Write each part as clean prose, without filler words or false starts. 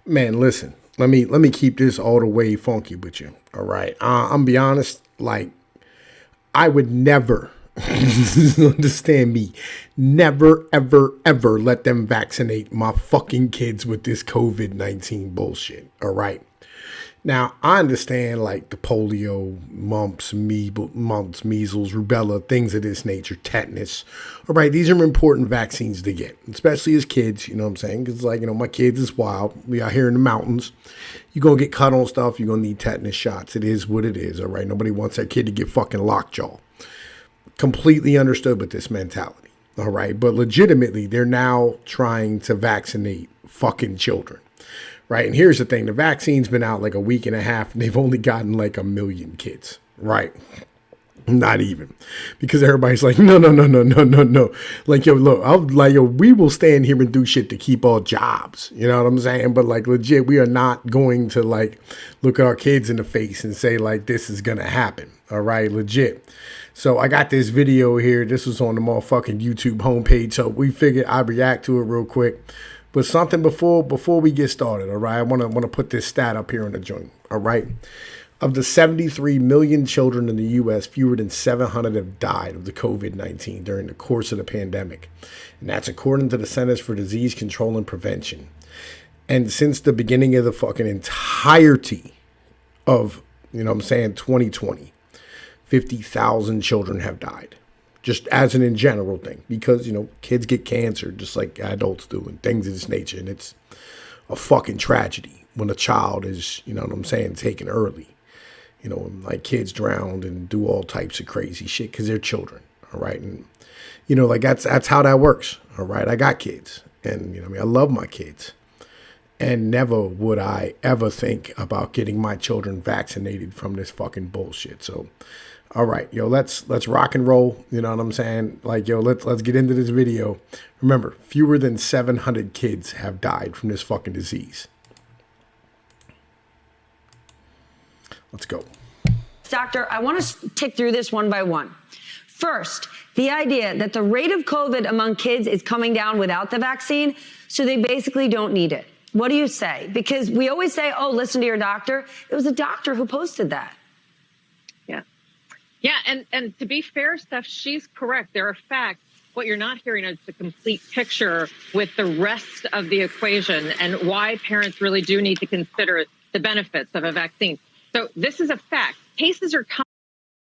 Man, listen. Let me keep this all the way funky with you. All right. I'm be honest. Like I would never understand me. Never, ever, ever let them vaccinate my fucking kids with this COVID-19 bullshit. All right. Now, I understand like the polio, mumps, measles, rubella, things of this nature, tetanus. All right, these are important vaccines to get, especially as kids, you know what I'm saying? Because, like, my kids is wild. We out here in the mountains. You're going to get cut on stuff. You're going to need tetanus shots. It is what it is, all right? Nobody wants their kid to get fucking lockjaw. Completely understood with this mentality, all right? But legitimately, they're now trying to vaccinate fucking children. Right. And here's the thing. The vaccine's been out like a week and a half and they've only gotten like 1 million kids. Right. Not even. Because everybody's like, no, no, no, no, no, no, no. Like, yo, look, we will stand here and do shit to keep our jobs. You know what I'm saying? But like legit, we are not going to like look at our kids in the face and say like this is going to happen. All right. Legit. So I got this video here. This was on the motherfucking YouTube homepage. So we figured I'd react to it real quick. But something before we get started, all right? I want to put this stat up here in the joint, all right? Of the 73 million children in the U.S., fewer than 700 have died of the COVID-19 during the course of the pandemic. And that's according to the Centers for Disease Control and Prevention. And since the beginning of the fucking entirety of, 2020, 50,000 children have died. Just as an in general thing, because, kids get cancer just like adults do and things of this nature. And it's a fucking tragedy when a child is, taken early. And like kids drowned and do all types of crazy shit because they're children. All right. And, that's how that works. All right. I got kids and, I love my kids. And never would I ever think about getting my children vaccinated from this fucking bullshit. So, all right, yo, let's rock and roll. You know what I'm saying? Like, yo, let's get into this video. Remember, fewer than 700 kids have died from this fucking disease. Let's go. Doctor, I want to tick through this one by one. First, the idea that the rate of COVID among kids is coming down without the vaccine, so they basically don't need it. What do you say? Because we always say, oh, listen to your doctor. It was a doctor who posted that. Yeah, and to be fair, Steph, she's correct. There are facts. What you're not hearing is the complete picture with the rest of the equation and why parents really do need to consider the benefits of a vaccine. So this is a fact. Cases are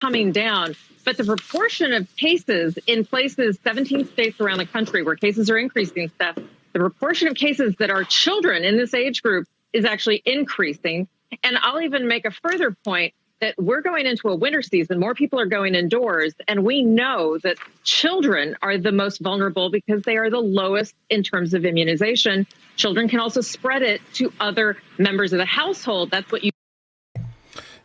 coming down, but the proportion of cases in places, 17 states around the country where cases are increasing, Steph, the proportion of cases that are children in this age group is actually increasing. And I'll even make a further point that we're going into a winter season. More people are going indoors, and we know that children are the most vulnerable because they are the lowest in terms of immunization. Children can also spread it to other members of the household. That's what you...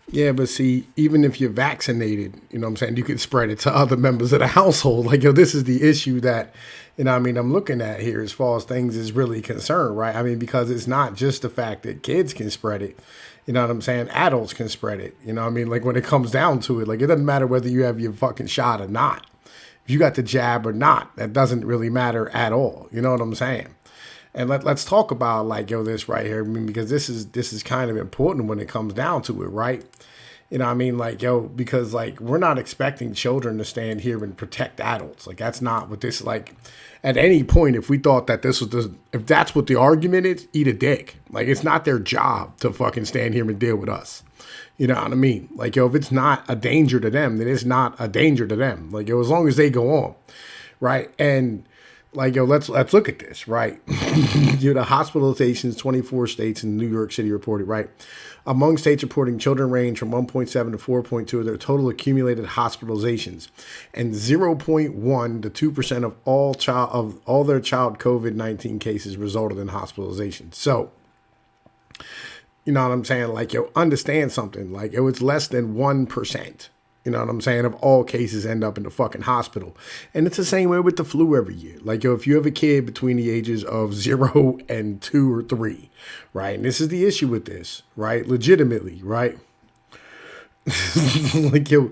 Yeah, but see, even if you're vaccinated, you can spread it to other members of the household. Like, yo, this is the issue that, I'm looking at here as far as things is really concerned, right? Because it's not just the fact that kids can spread it. You know what I'm saying? Adults can spread it. Like when it comes down to it, like it doesn't matter whether you have your fucking shot or not. If you got the jab or not, that doesn't really matter at all. You know what I'm saying? And let's talk about like, yo, this right here, because this is kind of important when it comes down to it, right? Like, yo, because like we're not expecting children to stand here and protect adults. Like that's not what this like. At any point, if we thought that if that's what the argument is, eat a dick. Like it's not their job to fucking stand here and deal with us. You know what I mean? Like, yo, if it's not a danger to them, then it's not a danger to them. Like, yo, as long as they go on, right? And like, yo, let's look at this, right? The hospitalizations, 24 states and New York City reported, right? Among states reporting, children range from 1.7 to 4.2 of their total accumulated hospitalizations, and 0.1 to 2% of all their child COVID-19 cases resulted in hospitalization. So, you know what I'm saying? Like, yo, understand something. Like, yo, it's less than 1%. You know what I'm saying? Of all cases end up in the fucking hospital. And it's the same way with the flu every year. Like, yo, if you have a kid between the ages of 0 and 2 or 3, right? And this is the issue with this, right? Legitimately, right? Like, yo,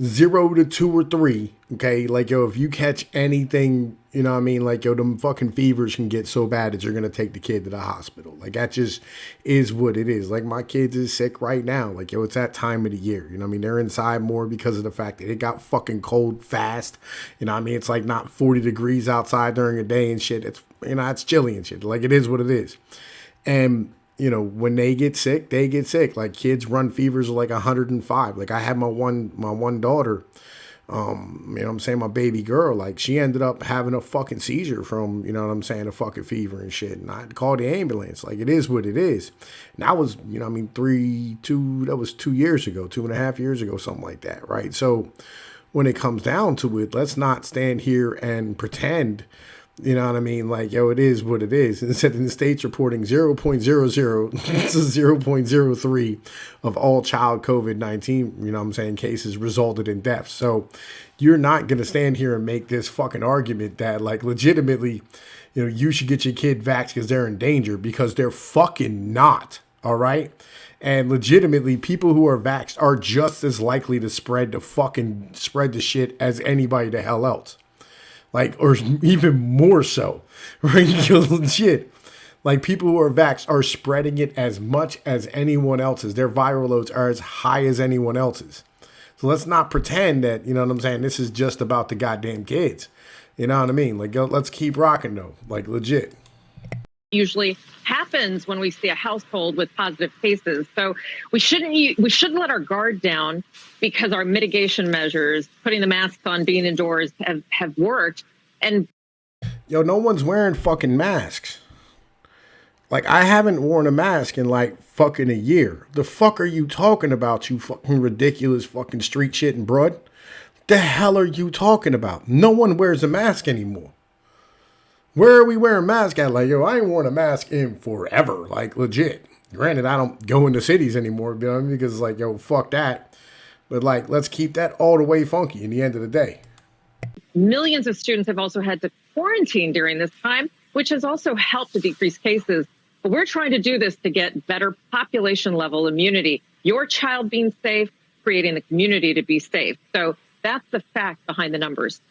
0 to 2 or 3, okay? Like, yo, if you catch anything, you know what I mean? Like, yo, them fucking fevers can get so bad that you're going to take the kid to the hospital. Like, that just is what it is. Like, my kids is sick right now. Like, yo, it's that time of the year. You know what I mean? They're inside more because of the fact that it got fucking cold fast. You know what I mean? It's like not 40 degrees outside during the day and shit. It's, you know, it's chilly and shit. Like, it is what it is. And you know, when they get sick, they get sick. Like, kids run fevers of like 105. Like, I had my one daughter, you know what I'm saying, my baby girl, like, she ended up having a fucking seizure from, you know what I'm saying, a fucking fever and shit. And I had to call the ambulance. Like, it is what it is. And that was, you know what I mean, that was 2 years ago, 2.5 years ago, something like that, right? So when it comes down to it, let's not stand here and pretend, you know what I mean? Like, yo, it is what it is. Instead, in the States reporting 0.00 to 0.03 of all child COVID-19, you know what I'm saying, cases resulted in deaths. So you're not going to stand here and make this fucking argument that, like, legitimately, you know, you should get your kid vaxxed because they're in danger, because they're fucking not. All right. And legitimately, people who are vaxxed are just as likely to spread the shit as anybody the hell else. Like, or even more so, right? Legit. Like, people who are vaxxed are spreading it as much as anyone else's. Their viral loads are as high as anyone else's. So let's not pretend that, you know what I'm saying, this is just about the goddamn kids. You know what I mean? Like, yo, let's keep rocking though. Like, legit. Usually happens when we see a household with positive cases. So we shouldn't let our guard down because our mitigation measures, putting the masks on, being indoors, have worked. And yo, no one's wearing fucking masks. Like, I haven't worn a mask in like fucking a year. The fuck are you talking about, you fucking ridiculous fucking street shit and broad? The hell are you talking about? No one wears a mask anymore. Where are we wearing masks at? Like, yo, I ain't worn a mask in forever. Like, legit. Granted, I don't go into cities anymore, you know what I mean? Because, like, yo, fuck that. But, like, let's keep that all the way funky in the end of the day. Millions of students have also had to quarantine during this time, which has also helped to decrease cases. But we're trying to do this to get better population level immunity. Your child being safe, creating the community to be safe. So that's the fact behind the numbers.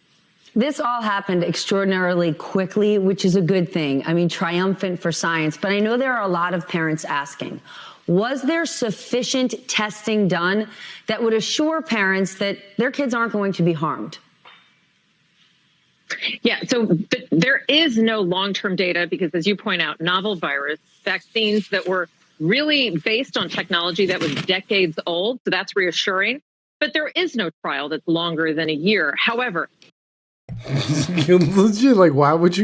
This all happened extraordinarily quickly, which is a good thing. I mean, triumphant for science. But I know there are a lot of parents asking, was there sufficient testing done that would assure parents that their kids aren't going to be harmed? Yeah, so there is no long-term data because, as you point out, novel virus vaccines that were really based on technology that was decades old. So that's reassuring. But there is no trial that's longer than a year. However, legit, like, why would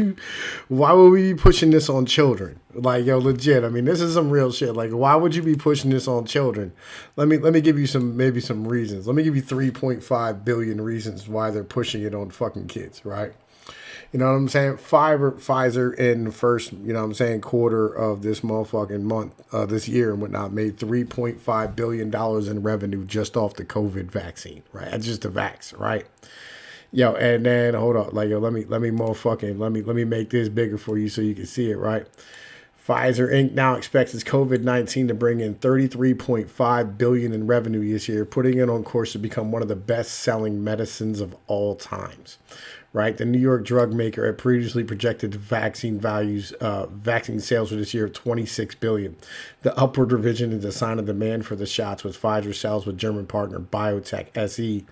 we be pushing this on children? Like, yo, legit, I mean, this is some real shit. Like, why would you be pushing this on children? Let me give you some reasons. Let me give you 3.5 billion reasons why they're pushing it on fucking kids, right? You know what I'm saying? Pfizer in the first, you know what I'm saying, quarter of this motherfucking month, this year and whatnot, made $3.5 billion in revenue just off the COVID vaccine, right? That's just the vax, right? Yo, and then hold on, like, yo, let me make this bigger for you so you can see it, right? Pfizer Inc. now expects its COVID-19 to bring in $33.5 billion in revenue this year, putting it on course to become one of the best-selling medicines of all times. Right, the New York drug maker had previously projected vaccine sales for this year of $26 billion. The upward revision is a sign of demand for the shots, with Pfizer sales with German partner biotech SE,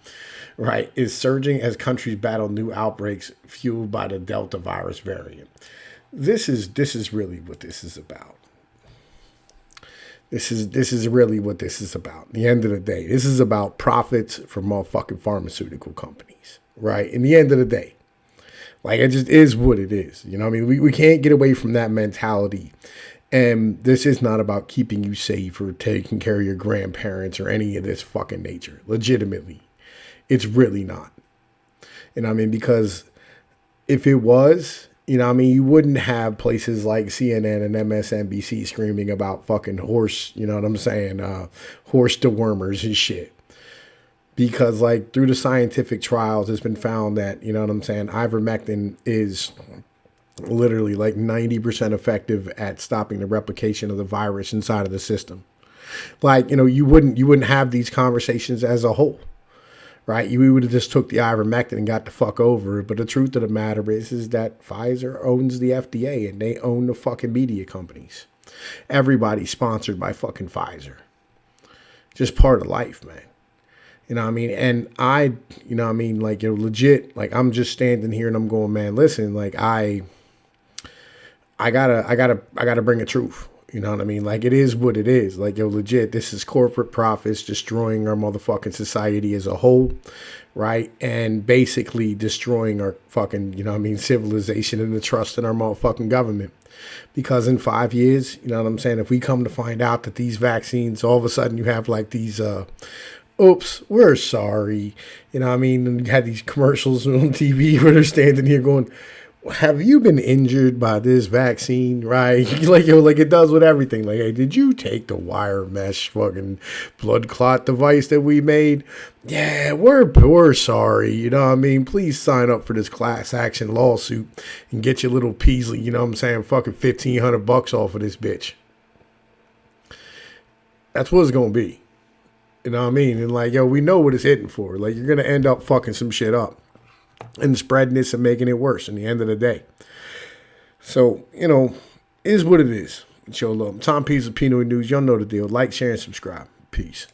right, is surging as countries battle new outbreaks fueled by the Delta virus variant. This is really what this is about. This is really what this is about. At the end of the day, this is about profits for motherfucking pharmaceutical companies, right? In the end of the day, like, it just is what it is. You know what I mean? We can't get away from that mentality. And this is not about keeping you safe or taking care of your grandparents or any of this fucking nature. Legitimately, it's really not. You know what I mean? Because if it was, you know what I mean, you wouldn't have places like CNN and MSNBC screaming about fucking horse, you know what I'm saying, horse dewormers and shit. Because, like, through the scientific trials, it's been found that, you know what I'm saying, ivermectin is literally like 90% effective at stopping the replication of the virus inside of the system. Like, you know, you wouldn't have these conversations as a whole, right? We would have just took the ivermectin and got the fuck over it. But the truth of the matter is that Pfizer owns the FDA and they own the fucking media companies. Everybody's sponsored by fucking Pfizer. Just part of life, man. You know what I mean? And you know what I mean? Like, you're legit, like, I'm just standing here and I'm going, man, listen, like, I gotta bring the truth. You know what I mean? Like, it is what it is. Like, yo, legit, this is corporate profits destroying our motherfucking society as a whole, right? And basically destroying our fucking, you know what I mean, civilization and the trust in our motherfucking government. Because in 5 years, you know what I'm saying, if we come to find out that these vaccines, all of a sudden you have like these, oops, we're sorry. You know what I mean? And you had these commercials on TV where they're standing here going, have you been injured by this vaccine, right? Like, yo, like it does with everything. Like, hey, did you take the wire mesh fucking blood clot device that we made? Yeah, we're sorry. You know what I mean? Please sign up for this class action lawsuit and get your little Peasley, you know what I'm saying, fucking $1,500 off of this bitch. That's what it's gonna be. You know what I mean? And like, yo, we know what it's hitting for. Like, you're gonna end up fucking some shit up and spreading this and making it worse in the end of the day. So, you know, it is what it is. It's your love. Tom Pease of Pnoid News. Y'all know the deal. Like, share, and subscribe. Peace.